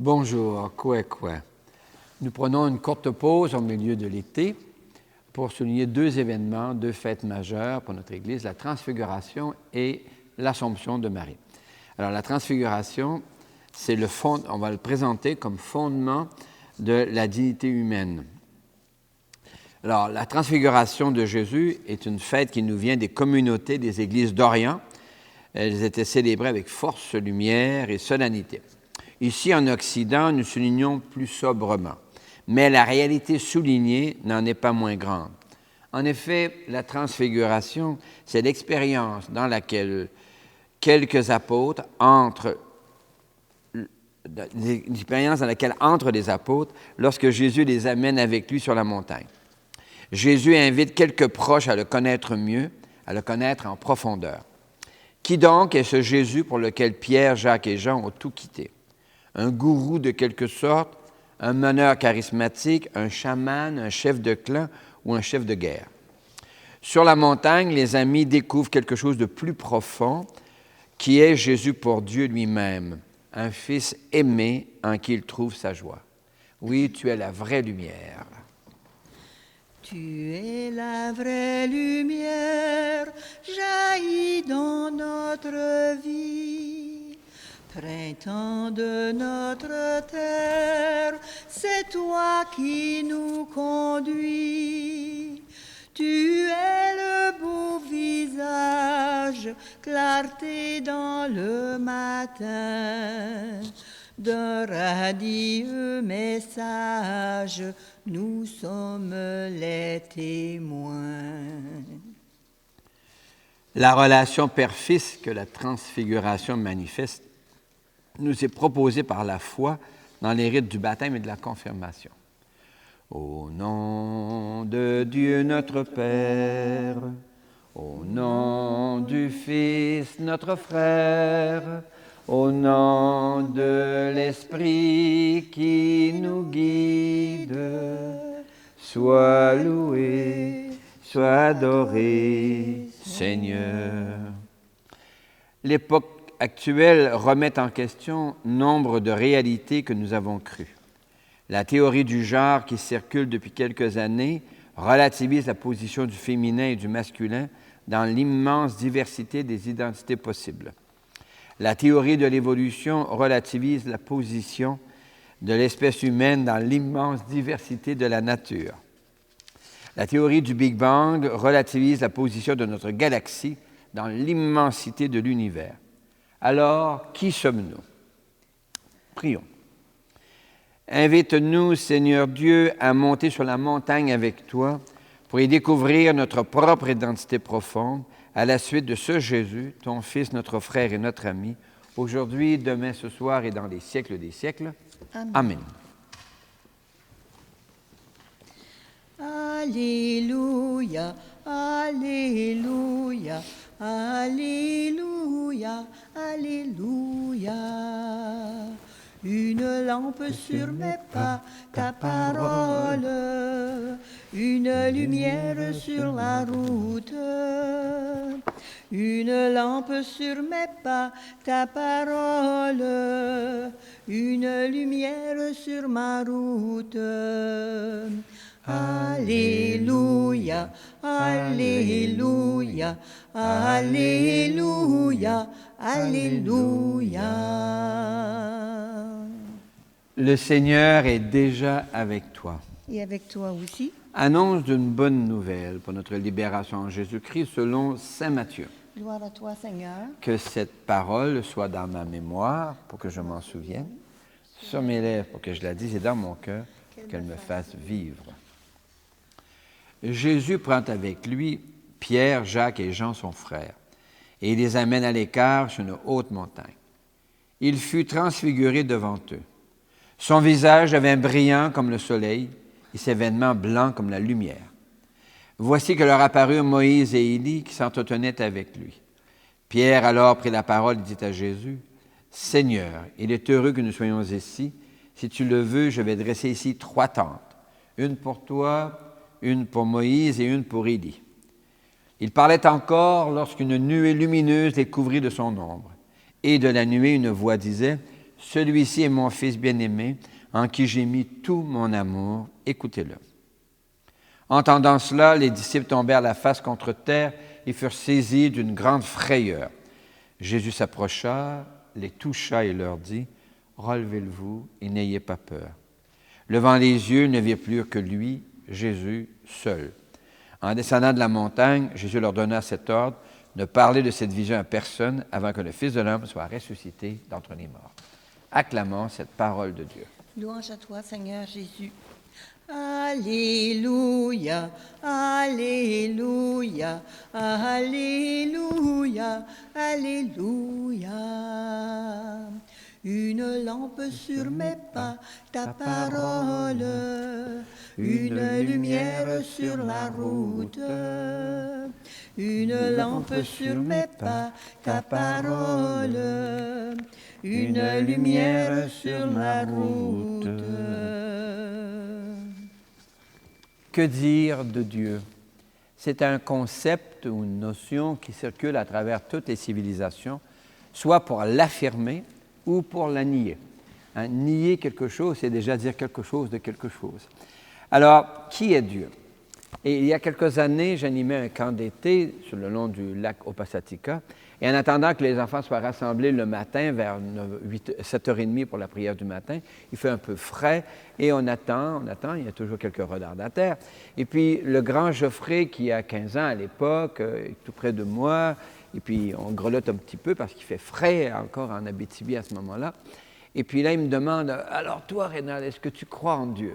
Bonjour, quoi. Nous prenons une courte pause au milieu de l'été pour souligner deux événements, deux fêtes majeures pour notre Église, la Transfiguration et l'Assomption de Marie. Alors, la Transfiguration, on va le présenter comme fondement de la dignité humaine. Alors, la Transfiguration de Jésus est une fête qui nous vient des communautés des Églises d'Orient. Elles étaient célébrées avec force, lumière et solennité. Ici, en Occident, nous soulignons plus sobrement, mais la réalité soulignée n'en est pas moins grande. En effet, la transfiguration, c'est l'expérience dans laquelle entrent les apôtres lorsque Jésus les amène avec lui sur la montagne. Jésus invite quelques proches à le connaître mieux, à le connaître en profondeur. Qui donc est ce Jésus pour lequel Pierre, Jacques et Jean ont tout quitté? Un gourou de quelque sorte, un meneur charismatique, un chaman, un chef de clan ou un chef de guerre. Sur la montagne, les amis découvrent quelque chose de plus profond qui est Jésus pour Dieu lui-même, un fils aimé en qui il trouve sa joie. Oui, tu es la vraie lumière. Tu es la vraie lumière, jaillit dans notre vie. Printemps de notre terre, c'est toi qui nous conduis. Tu es le beau visage, clarté dans le matin. D'un radieux message, nous sommes les témoins. La relation père-fils que la transfiguration manifeste nous est proposée par la foi dans les rites du baptême et de la confirmation. Au nom de Dieu notre Père, au nom du Fils notre frère, au nom de l'Esprit qui nous guide, sois loué, sois adoré, Seigneur. L'époque actuelle remet en question nombre de réalités que nous avons crues. La théorie du genre qui circule depuis quelques années relativise la position du féminin et du masculin dans l'immense diversité des identités possibles. La théorie de l'évolution relativise la position de l'espèce humaine dans l'immense diversité de la nature. La théorie du Big Bang relativise la position de notre galaxie dans l'immensité de l'univers. Alors, qui sommes-nous? Prions. Invite-nous, Seigneur Dieu, à monter sur la montagne avec toi pour y découvrir notre propre identité profonde à la suite de ce Jésus, ton Fils, notre frère et notre ami, aujourd'hui, demain, ce soir et dans les siècles des siècles. Amen. Alléluia, alléluia, alléluia, alléluia. Une lampe sur mes pas, ta parole, une lumière sur la route. Une lampe sur mes pas, ta parole, une lumière sur ma route. Alléluia, alléluia, alléluia, alléluia. Le Seigneur est déjà avec toi. Et avec toi aussi. Annonce d'une bonne nouvelle pour notre libération en Jésus-Christ selon saint Matthieu. Gloire à toi, Seigneur. Que cette parole soit dans ma mémoire pour que je m'en souvienne, sur mes lèvres pour que je la dise et dans mon cœur qu'elle me fasse vivre. Jésus prend avec lui Pierre, Jacques et Jean, son frère, et il les amène à l'écart sur une haute montagne. Il fut transfiguré devant eux. Son visage devint brillant comme le soleil et ses vêtements blancs comme la lumière. Voici que leur apparurent Moïse et Élie qui s'entretenaient avec lui. Pierre alors prit la parole et dit à Jésus, « Seigneur, il est heureux que nous soyons ici. Si tu le veux, je vais dresser ici 3 tentes, une pour toi, une pour Moïse et une pour Élie. » Il parlait encore lorsqu'une nuée lumineuse les couvrit de son ombre. Et de la nuée, une voix disait, celui-ci est mon Fils bien-aimé, en qui j'ai mis tout mon amour. Écoutez-le. » Entendant cela, les disciples tombèrent la face contre terre et furent saisis d'une grande frayeur. Jésus s'approcha, les toucha et leur dit, « Relevez-vous et n'ayez pas peur. » Levant les yeux, ils ne virent plus que lui, Jésus, seul. En descendant de la montagne, Jésus leur donna cet ordre, ne parlez de cette vision à personne avant que le Fils de l'homme soit ressuscité d'entre les morts. Acclamons cette parole de Dieu. Louange à toi, Seigneur Jésus. Alléluia, Alléluia, Alléluia, Alléluia. Une lampe sur mes pas, ta parole, une lumière sur la route. Une lampe sur mes pas, ta parole, une lumière sur la route. Que dire de Dieu? C'est un concept ou une notion qui circule à travers toutes les civilisations, soit pour l'affirmer ou pour la nier. Nier quelque chose, c'est déjà dire quelque chose de quelque chose. Alors, qui est Dieu? Et il y a quelques années, j'animais un camp d'été sur le long du lac Opasatika. Et en attendant que les enfants soient rassemblés le matin vers 7h30 pour la prière du matin, il fait un peu frais et on attend, il y a toujours quelques retardataires. Et puis le grand Geoffrey, qui a 15 ans à l'époque, est tout près de moi, et puis on grelotte un petit peu parce qu'il fait frais encore en Abitibi à ce moment-là. Et puis là, il me demande, « Alors toi, Rénal, est-ce que tu crois en Dieu? »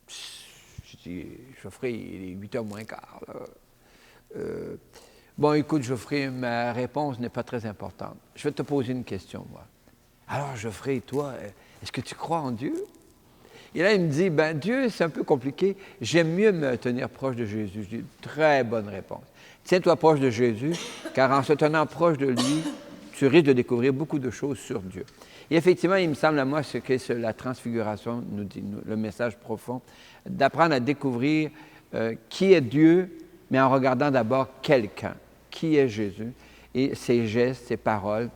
Je dis, « Geoffrey, il est 8h moins quart. » Bon, écoute, Geoffrey, ma réponse n'est pas très importante. Je vais te poser une question, moi. Alors, Geoffrey, toi, est-ce que tu crois en Dieu? Et là, il me dit, ben Dieu, c'est un peu compliqué. J'aime mieux me tenir proche de Jésus. Je dis, très bonne réponse. Tiens-toi proche de Jésus, car en se tenant proche de lui, tu risques de découvrir beaucoup de choses sur Dieu. Et effectivement, il me semble à moi ce que la transfiguration nous dit, le message profond, d'apprendre à découvrir qui est Dieu, mais en regardant d'abord quelqu'un. Qui est Jésus? Et ses gestes, ses paroles,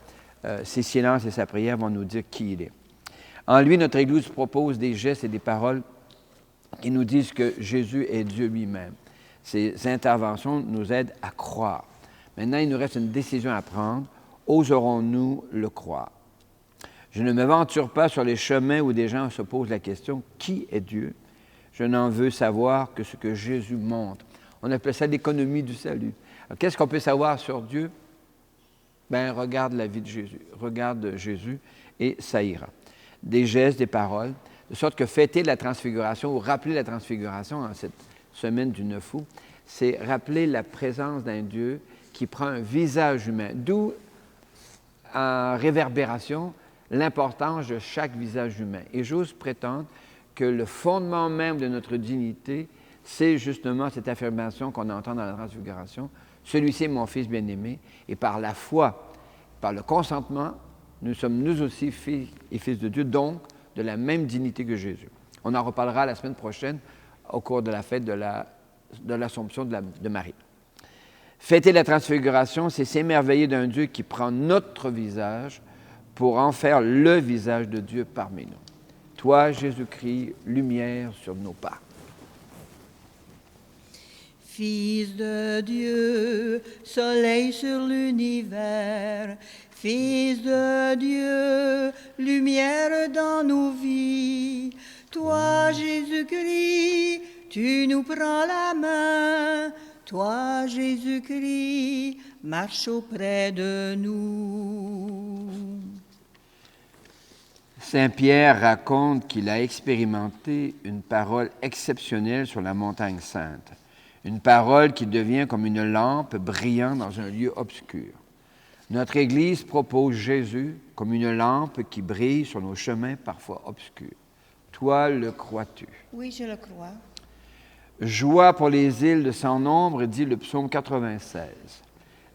ses silences et sa prière vont nous dire qui il est. En lui, notre Église propose des gestes et des paroles qui nous disent que Jésus est Dieu lui-même. Ces interventions nous aident à croire. Maintenant, il nous reste une décision à prendre. Oserons-nous le croire? Je ne m'aventure pas sur les chemins où des gens se posent la question « Qui est Dieu? » Je n'en veux savoir que ce que Jésus montre. On appelle ça l'économie du salut. Alors, qu'est-ce qu'on peut savoir sur Dieu? Bien, regarde la vie de Jésus. Regarde Jésus et ça ira. Des gestes, des paroles, de sorte que fêter la transfiguration ou rappeler la transfiguration en cette semaine du 9 août, c'est rappeler la présence d'un Dieu qui prend un visage humain. D'où, en réverbération, l'importance de chaque visage humain. Et j'ose prétendre que le fondement même de notre dignité, c'est justement cette affirmation qu'on entend dans la transfiguration. Celui-ci est mon Fils bien-aimé, et par la foi, par le consentement, nous sommes nous aussi filles et fils de Dieu, donc de la même dignité que Jésus. On en reparlera la semaine prochaine au cours de la fête de l'Assomption de Marie. Fêter la transfiguration, c'est s'émerveiller d'un Dieu qui prend notre visage pour en faire le visage de Dieu parmi nous. Toi, Jésus-Christ, lumière sur nos pas. Fils de Dieu, soleil sur l'univers, Fils de Dieu, lumière dans nos vies, toi, Jésus-Christ, tu nous prends la main, toi, Jésus-Christ, marche auprès de nous. Saint Pierre raconte qu'il a expérimenté une parole exceptionnelle sur la montagne sainte. Une parole qui devient comme une lampe brillant dans un lieu obscur. Notre Église propose Jésus comme une lampe qui brille sur nos chemins parfois obscurs. Toi, le crois-tu? Oui, je le crois. Joie pour les îles de sans nombre, dit le psaume 96.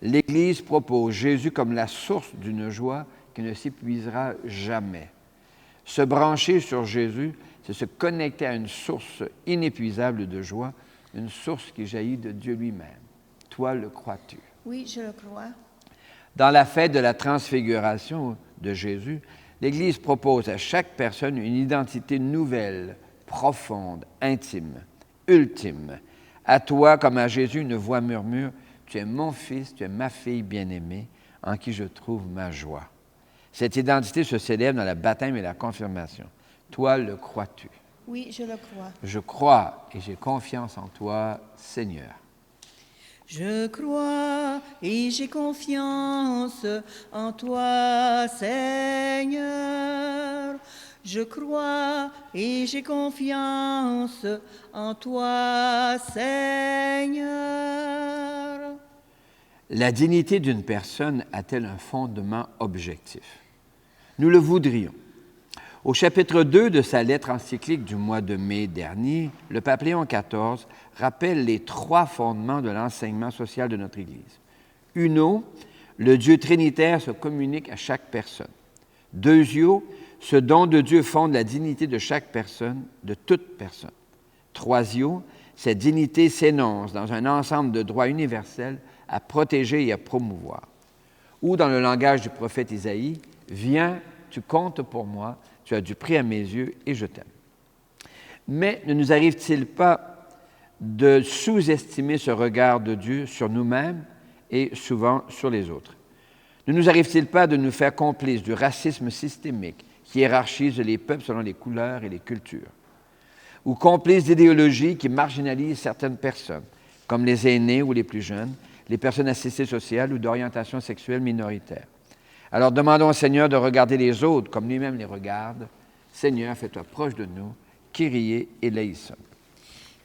L'Église propose Jésus comme la source d'une joie qui ne s'épuisera jamais. Se brancher sur Jésus, c'est se connecter à une source inépuisable de joie, une source qui jaillit de Dieu lui-même. Toi, le crois-tu? Oui, je le crois. Dans la fête de la transfiguration, de Jésus, l'Église propose à chaque personne une identité nouvelle, profonde, intime, ultime. À toi, comme à Jésus, une voix murmure, « Tu es mon fils, tu es ma fille bien-aimée, en qui je trouve ma joie. » Cette identité se célèbre dans le baptême et la confirmation. Toi, le crois-tu? Oui, je le crois. Je crois et j'ai confiance en toi, Seigneur. Je crois et j'ai confiance en toi, Seigneur. Je crois et j'ai confiance en toi, Seigneur. La dignité d'une personne a-t-elle un fondement objectif? Nous le voudrions. Au chapitre 2 de sa lettre encyclique du mois de mai dernier, le pape Léon XIV rappelle les 3 fondements de l'enseignement social de notre Église. Uno, le Dieu trinitaire se communique à chaque personne. Deuxio, ce don de Dieu fonde la dignité de chaque personne, de toute personne. Troisio, cette dignité s'énonce dans un ensemble de droits universels à protéger et à promouvoir. Ou dans le langage du prophète Isaïe, « Viens, tu comptes pour moi, tu as du prix à mes yeux et je t'aime. » Mais ne nous arrive-t-il pas de sous-estimer ce regard de Dieu sur nous-mêmes et souvent sur les autres? Ne nous arrive-t-il pas de nous faire complices du racisme systémique qui hiérarchise les peuples selon les couleurs et les cultures? Ou complices d'idéologies qui marginalisent certaines personnes, comme les aînés ou les plus jeunes, les personnes assistées sociales ou d'orientation sexuelle minoritaire? Alors demandons au Seigneur de regarder les autres comme lui-même les regarde. Seigneur, fais-toi proche de nous. Kyrie eleison.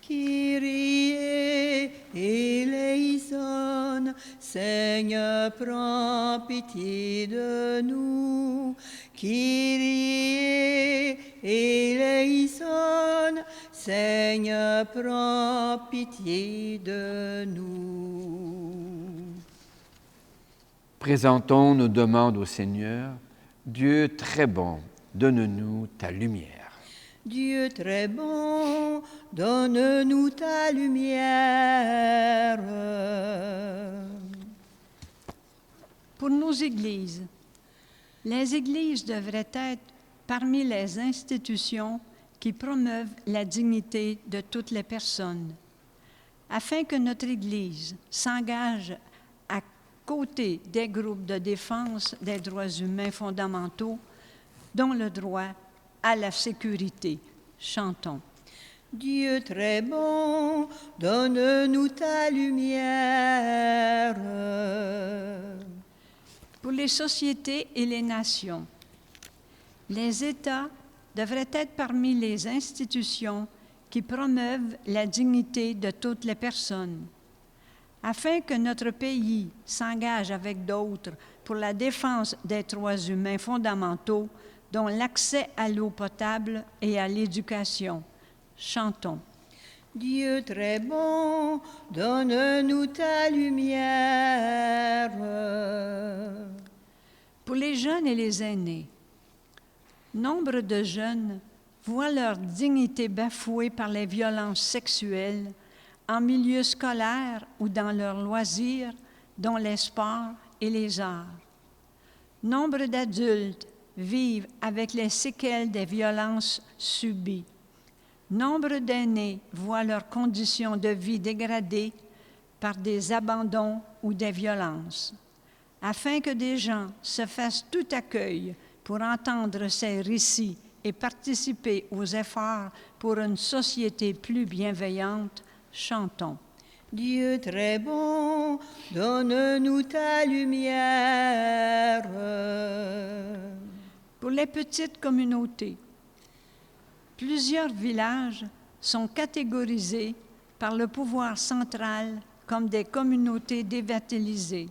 Kyrie eleison, Seigneur, prends pitié de nous. Kyrie eleison, Seigneur, prends pitié de nous. Présentons nos demandes au Seigneur. Dieu très bon, donne-nous ta lumière. Dieu très bon, donne-nous ta lumière. Pour nos églises, les églises devraient être parmi les institutions qui promeuvent la dignité de toutes les personnes. Afin que notre Église s'engage à côté des groupes de défense des droits humains fondamentaux, dont le droit à la sécurité. Chantons. Dieu très bon, donne-nous ta lumière. Pour les sociétés et les nations, les États devraient être parmi les institutions qui promeuvent la dignité de toutes les personnes. Afin que notre pays s'engage avec d'autres pour la défense des droits humains fondamentaux, dont l'accès à l'eau potable et à l'éducation. Chantons. Dieu très bon, donne-nous ta lumière. Pour les jeunes et les aînés, nombre de jeunes voient leur dignité bafouée par les violences sexuelles en milieu scolaire ou dans leurs loisirs, dont les sports et les arts. Nombre d'adultes vivent avec les séquelles des violences subies. Nombre d'aînés voient leurs conditions de vie dégradées par des abandons ou des violences. Afin que des gens se fassent tout accueil pour entendre ces récits et participer aux efforts pour une société plus bienveillante, chantons. Dieu très bon, donne-nous ta lumière. Pour les petites communautés, plusieurs villages sont catégorisés par le pouvoir central comme des communautés dévitalisées.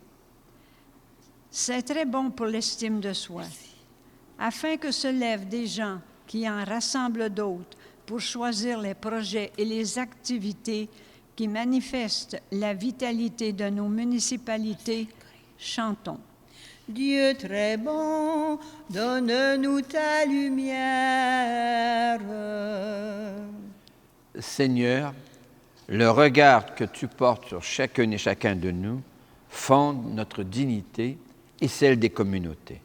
C'est très bon pour l'estime de soi. Afin que se lèvent des gens qui en rassemblent d'autres pour choisir les projets et les activités qui manifestent la vitalité de nos municipalités, chantons. Dieu très bon, donne-nous ta lumière. Seigneur, le regard que tu portes sur chacune et chacun de nous fonde notre dignité et celle des communautés.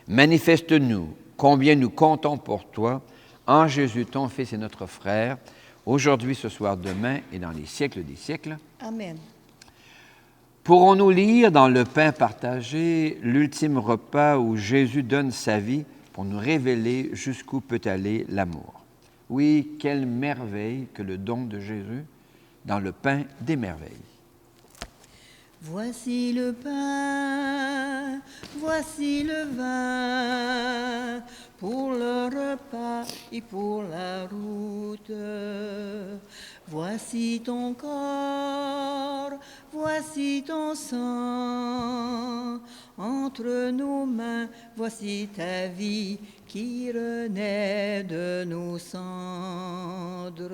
Manifeste-nous combien nous comptons pour toi, en Jésus, ton Fils et notre frère, aujourd'hui, ce soir, demain et dans les siècles des siècles. Amen. Pourrons-nous lire dans le pain partagé l'ultime repas où Jésus donne sa vie pour nous révéler jusqu'où peut aller l'amour? Oui, quelle merveille que le don de Jésus dans le pain des merveilles. Voici le pain, voici le vin, pour le repas et pour la route. Voici ton corps, voici ton sang, entre nos mains, voici ta vie qui renaît de nos cendres.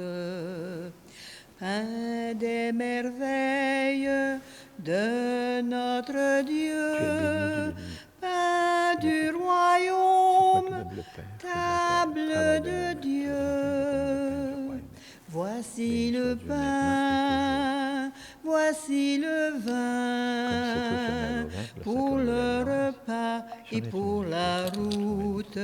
Pain des merveilles de notre Dieu, pain du royaume, table de Dieu. Voici le pain, voici le vin, pour le repas et pour la route.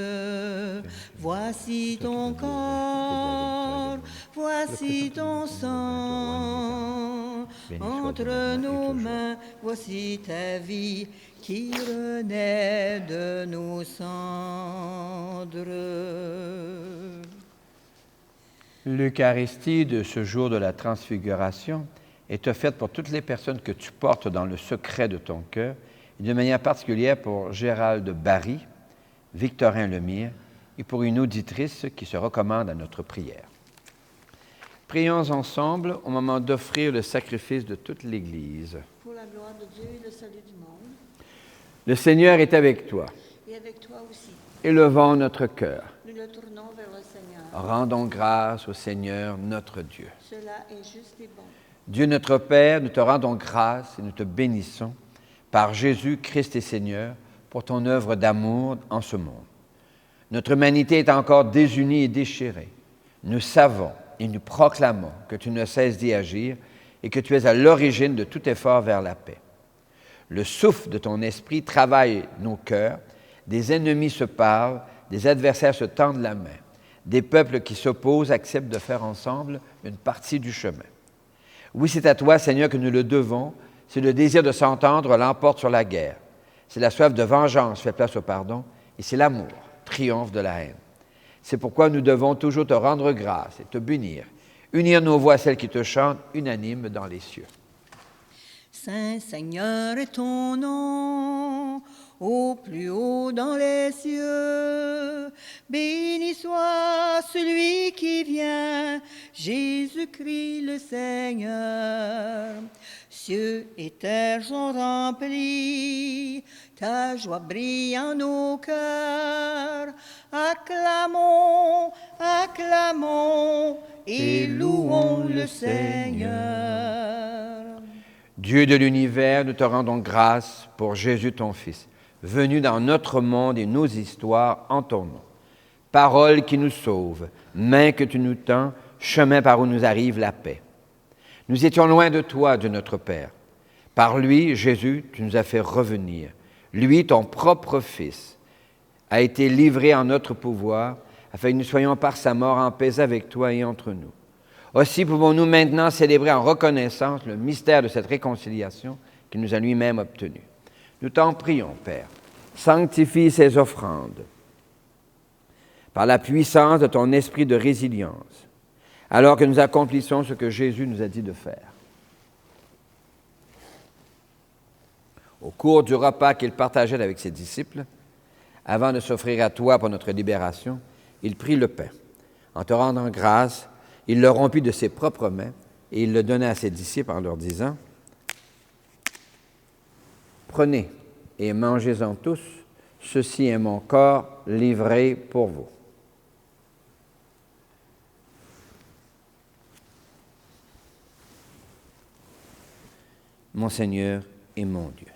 Voici ton corps, voici ton sang, entre nos mains, voici ta vie qui renaît de nos cendres. L'Eucharistie de ce jour de la transfiguration est offerte pour toutes les personnes que tu portes dans le secret de ton cœur, et de manière particulière pour Gérald Barry, Victorin Lemire, et pour une auditrice qui se recommande à notre prière. Prions ensemble au moment d'offrir le sacrifice de toute l'Église. Pour la gloire de Dieu et le salut du monde. Le Seigneur est avec toi. Et avec toi aussi. Élevons notre cœur. Nous le tournons vers le Seigneur. Rendons grâce au Seigneur notre Dieu. Cela est juste et bon. Dieu notre Père, nous te rendons grâce et nous te bénissons par Jésus Christ et Seigneur pour ton œuvre d'amour en ce monde. Notre humanité est encore désunie et déchirée. Nous savons et nous proclamons que tu ne cesses d'y agir et que tu es à l'origine de tout effort vers la paix. Le souffle de ton esprit travaille nos cœurs, des ennemis se parlent, des adversaires se tendent la main, des peuples qui s'opposent acceptent de faire ensemble une partie du chemin. Oui, c'est à toi, Seigneur, que nous le devons, si le désir de s'entendre l'emporte sur la guerre. Si la soif de vengeance fait place au pardon, et si l'amour triomphe de la haine. C'est pourquoi nous devons toujours te rendre grâce et te bénir, unir nos voix à celles qui te chantent, unanimes dans les cieux. Saint Seigneur est ton nom, au plus haut dans les cieux. Béni soit celui qui vient, Jésus-Christ le Seigneur. Cieux et terre sont remplis, ta joie brille en nos cœurs. Acclamons, acclamons et louons le Seigneur. Dieu de l'univers, nous te rendons grâce pour Jésus ton Fils, venu dans notre monde et nos histoires en ton nom. Parole qui nous sauve, main que tu nous tends, chemin par où nous arrive la paix. Nous étions loin de toi, Dieu notre Père. Par lui, Jésus, tu nous as fait revenir. Lui, ton propre Fils, a été livré en notre pouvoir, afin que nous soyons par sa mort en paix avec toi et entre nous. Aussi pouvons-nous maintenant célébrer en reconnaissance le mystère de cette réconciliation qu'il nous a lui-même obtenue. Nous t'en prions, Père, sanctifie ces offrandes par la puissance de ton esprit de résilience, alors que nous accomplissons ce que Jésus nous a dit de faire. Au cours du repas qu'il partageait avec ses disciples, avant de s'offrir à toi pour notre libération, il prit le pain. En te rendant grâce, il le rompit de ses propres mains et il le donna à ses disciples en leur disant : « Prenez et mangez-en tous, ceci est mon corps livré pour vous. » Mon Seigneur et mon Dieu.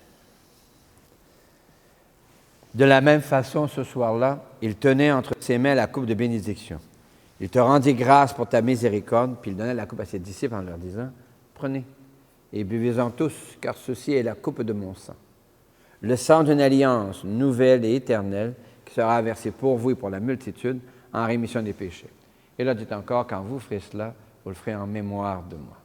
De la même façon, ce soir-là, il tenait entre ses mains la coupe de bénédiction. Il te rendit grâce pour ta miséricorde, puis il donna la coupe à ses disciples en leur disant : « Prenez et buvez-en tous, car ceci est la coupe de mon sang. le sang d'une alliance nouvelle et éternelle qui sera versé pour vous et pour la multitude en rémission des péchés. Et là, dites encore, quand vous ferez cela, vous le ferez en mémoire de moi.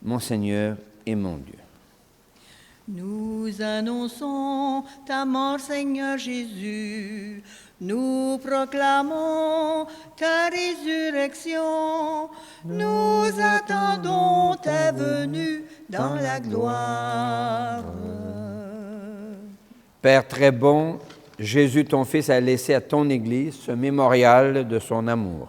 Mon Seigneur et mon Dieu. Nous annonçons ta mort, Seigneur Jésus. Nous proclamons ta résurrection. Nous attendons ta venue dans la gloire. Père très bon, Jésus, ton Fils, a laissé à ton Église ce mémorial de son amour.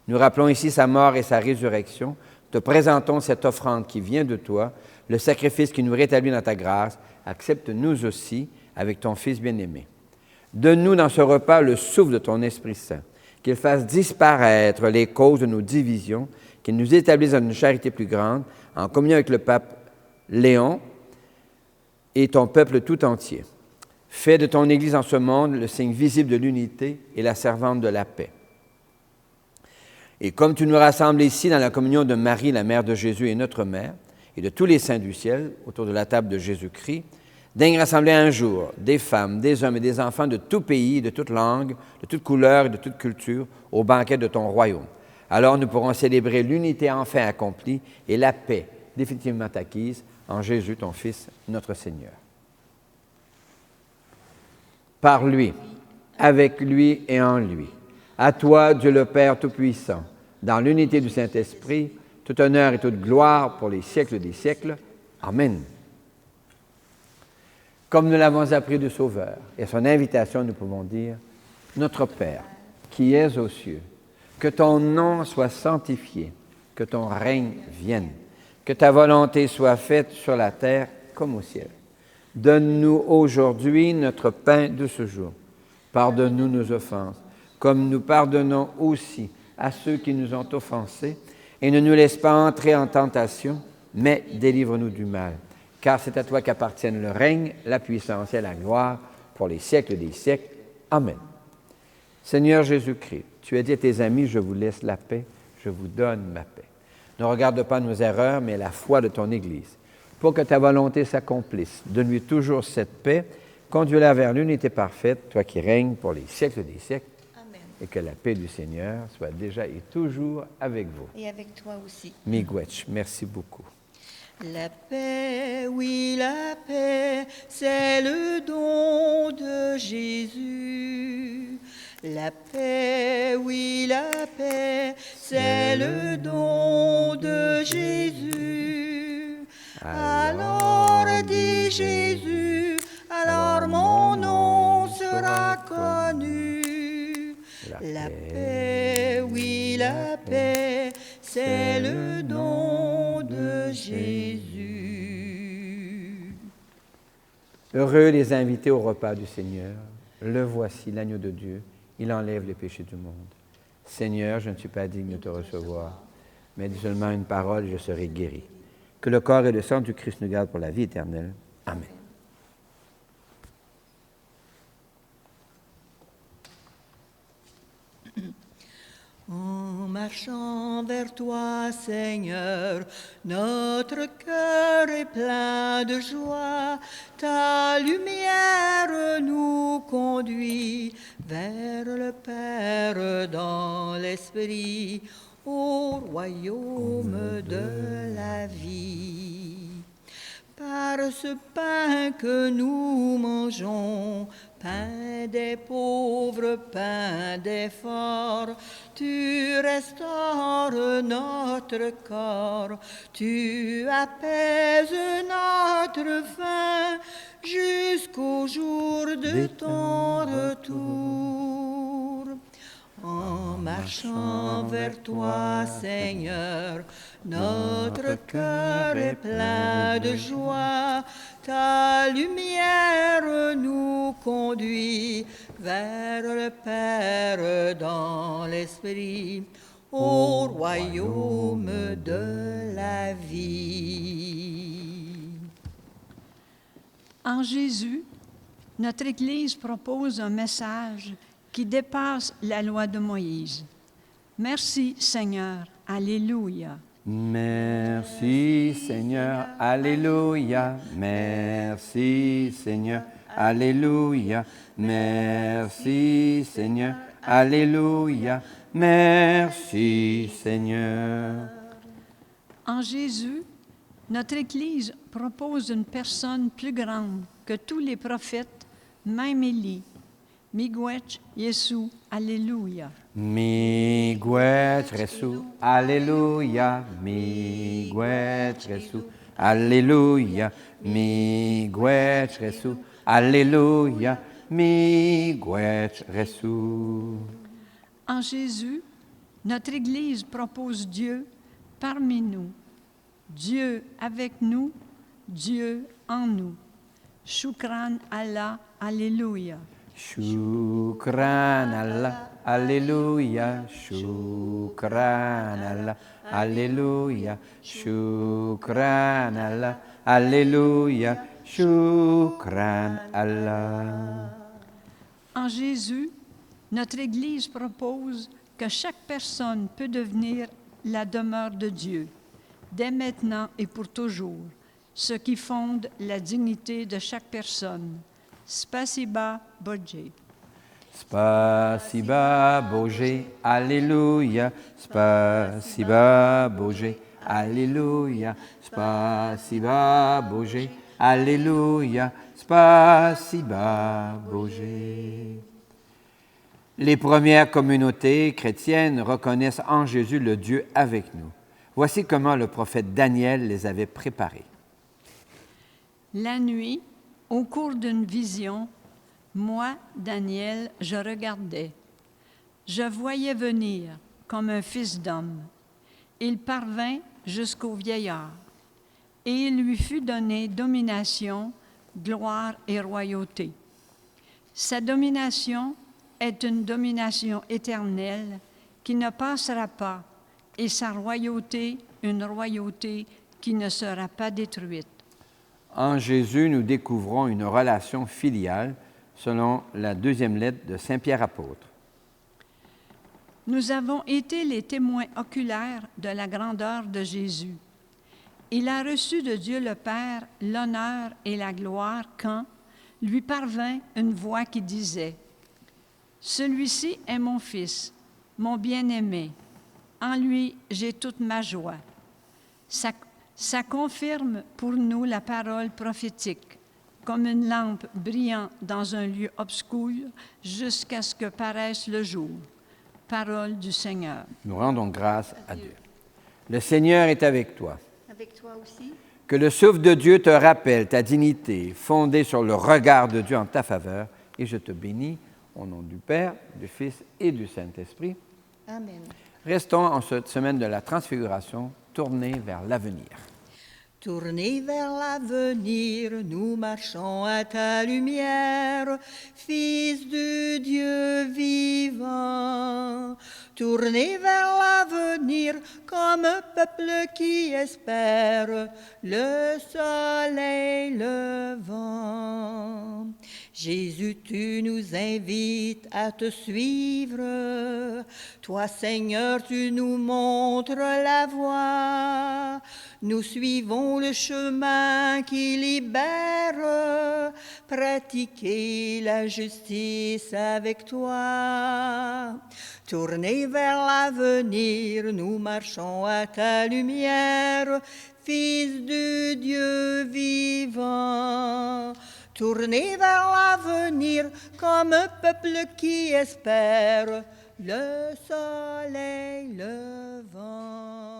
Nous rappelons ici sa mort et sa résurrection. Te présentons cette offrande qui vient de toi, le sacrifice qui nous rétablit dans ta grâce. Accepte-nous aussi avec ton Fils bien-aimé. Donne-nous dans ce repas le souffle de ton Esprit Saint, qu'il fasse disparaître les causes de nos divisions, qu'il nous établisse dans une charité plus grande, en communion avec le pape Léon et ton peuple tout entier. Fais de ton Église en ce monde le signe visible de l'unité et la servante de la paix. Et comme tu nous rassembles ici dans la communion de Marie, la mère de Jésus et notre mère, et de tous les saints du ciel, autour de la table de Jésus-Christ, daigne rassembler un jour des femmes, des hommes et des enfants de tout pays, de toute langue, de toute couleur et de toute culture, au banquet de ton royaume. Alors nous pourrons célébrer l'unité enfin accomplie et la paix définitivement acquise en Jésus, ton Fils, notre Seigneur. Par lui, avec lui et en lui. À toi, Dieu le Père Tout-Puissant, dans l'unité du Saint-Esprit, tout honneur et toute gloire pour les siècles des siècles. Amen. Comme nous l'avons appris du Sauveur, et à son invitation, nous pouvons dire, Notre Père, qui es aux cieux, que ton nom soit sanctifié, que ton règne vienne, que ta volonté soit faite sur la terre comme au ciel. Donne-nous aujourd'hui notre pain de ce jour. Pardonne-nous nos offenses, comme nous pardonnons aussi à ceux qui nous ont offensés, et ne nous laisse pas entrer en tentation, mais délivre-nous du mal. Car c'est à toi qu'appartiennent le règne, la puissance et la gloire pour les siècles des siècles. Amen. Seigneur Jésus-Christ, tu as dit à tes amis, je vous laisse la paix, je vous donne ma paix. Ne regarde pas nos erreurs, mais la foi de ton Église. Pour que ta volonté s'accomplisse, donne-lui toujours cette paix, conduis-la vers l'unité parfaite, toi qui règnes pour les siècles des siècles. Amen. Et que la paix du Seigneur soit déjà et toujours avec vous. Et avec toi aussi. Miigwech, merci beaucoup. La paix, oui, la paix, c'est le don de Jésus. La paix, oui, la paix, c'est le don de Jésus. Alors dit Jésus, alors mon nom sera connu. La paix, oui, la paix, c'est le don de Jésus. Heureux les invités au repas du Seigneur. Le voici, l'agneau de Dieu. Il enlève les péchés du monde. Seigneur, je ne suis pas digne de te recevoir, mais dis seulement une parole et je serai guéri. Que le corps et le sang du Christ nous gardent pour la vie éternelle. Amen. En marchant vers toi, Seigneur, notre cœur est plein de joie. Ta lumière nous conduit vers le Père dans l'Esprit, au royaume de la vie. Par ce pain que nous mangeons, pain des pauvres, pain des forts, tu restaures notre corps, tu apaises notre faim jusqu'au jour de ton retour. En marchant vers toi, Seigneur, notre cœur est plein de joie. Ta lumière nous conduit vers le Père dans l'Esprit, au royaume de la vie. En Jésus, notre Église propose un message qui dépasse la loi de Moïse. Merci, Seigneur. Alléluia. Merci Seigneur, Alléluia. Merci Seigneur, Alléluia. Merci Seigneur, Alléluia. Merci Seigneur. En Jésus, notre Église propose une personne plus grande que tous les prophètes, même Élie. Miigwech Yesu, Alléluia. Miigwech Yesu, Alléluia. Miigwech Yesu, Alléluia. Miigwech Yesu, Alléluia. Miigwech Yesu. En Jésus, notre Église propose Dieu parmi nous. Dieu avec nous, Dieu en nous. Shukran Allah, Alléluia. Shukran Allah, Alléluia. Shukran Allah, Alléluia. Shukran Allah, Alléluia. Shukran Allah. En Jésus, notre Église propose que chaque personne peut devenir la demeure de Dieu, dès maintenant et pour toujours, ce qui fonde la dignité de chaque personne. Spasiba Boje. Spasiba Boje, Alléluia. Spasiba Boje, Alléluia. Spasiba Boje, Alléluia. Spasiba Boje. Les premières communautés chrétiennes reconnaissent en Jésus le Dieu avec nous. Voici comment le prophète Daniel les avait préparés. La nuit, au cours d'une vision, moi, Daniel, je regardais. Je voyais venir comme un fils d'homme. Il parvint jusqu'au vieillard, et il lui fut donné domination, gloire et royauté. Sa domination est une domination éternelle qui ne passera pas, et sa royauté, une royauté qui ne sera pas détruite. En Jésus, nous découvrons une relation filiale selon la deuxième lettre de Saint Pierre apôtre. Nous avons été les témoins oculaires de la grandeur de Jésus. Il a reçu de Dieu le Père l'honneur et la gloire quand lui parvint une voix qui disait « Celui-ci est mon Fils, mon bien-aimé. En lui, j'ai toute ma joie. » Ça confirme pour nous la parole prophétique, comme une lampe brillant dans un lieu obscur jusqu'à ce que paraisse le jour. Parole du Seigneur. Nous rendons grâce à Dieu. Le Seigneur est avec toi. Avec toi aussi. Que le souffle de Dieu te rappelle ta dignité, fondée sur le regard de Dieu en ta faveur. Et je te bénis au nom du Père, du Fils et du Saint-Esprit. Amen. Restons en cette semaine de la transfiguration, tournés vers l'avenir. Tournés vers l'avenir, nous marchons à ta lumière, Fils du Dieu vivant. Tournés vers l'avenir, comme un peuple qui espère le soleil levant. Jésus, tu nous invites à te suivre. Toi, Seigneur, tu nous montres la voie. Nous suivons le chemin qui libère, pratiquer la justice avec toi. Tournés vers l'avenir, nous marchons à ta lumière, Fils du Dieu vivant. Tournés vers l'avenir, comme un peuple qui espère le soleil levant.